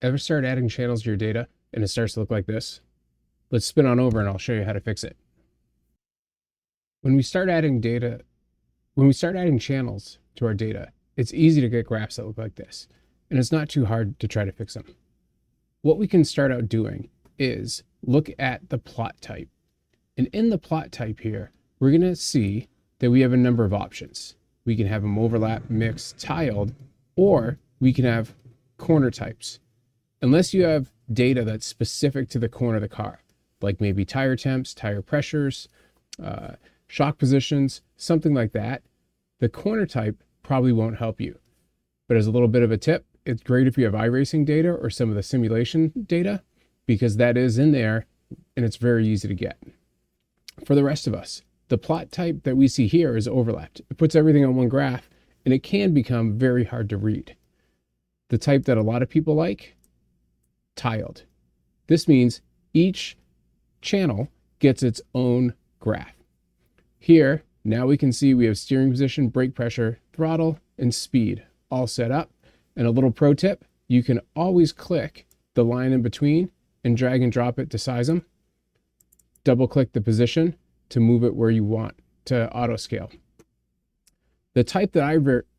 Ever start adding channels to your data and it starts to look like this? Let's spin on over and I'll show you how to fix it. When we start adding channels to our data, it's easy to get graphs that look like this, and it's not too hard to try to fix them. What we can start out doing is look at the plot type. And in the plot type here, we're going to see that we have a number of options. We can have them overlap, mixed, tiled, or we can have corner types. Unless you have data that's specific to the corner of the car, like maybe tire temps, tire pressures, shock positions, something like that, the corner type probably won't help you. But as a little bit of a tip, it's great if you have iRacing data or some of the simulation data, because that is in there and it's very easy to get. For the rest of us, the plot type that we see here is overlapped. It puts everything on one graph and it can become very hard to read. The type that a lot of people like, tiled. This means each channel gets its own graph. Here, now we can see we have steering position, brake pressure, throttle, and speed all set up. And a little pro tip, you can always click the line in between and drag and drop it to size them. Double click the position to move it where you want to auto scale. The type that I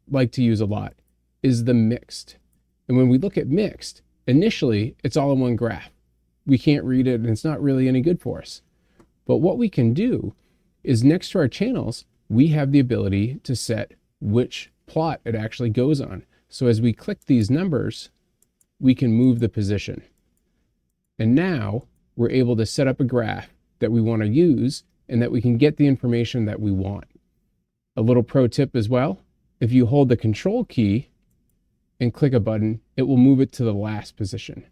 like to use a lot is the mixed. And when we look at mixed, initially it's all in one graph. We can't read it and it's not really any good for us. But what we can do is next to our channels, we have the ability to set which plot it actually goes on. So as we click these numbers, we can move the position. And now we're able to set up a graph that we want to use and that we can get the information that we want. A little pro tip as well, if you hold the control key and click a button, it will move it to the last position.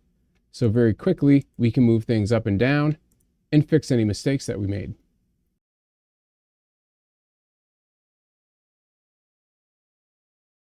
So very quickly, we can move things up and down and fix any mistakes that we made.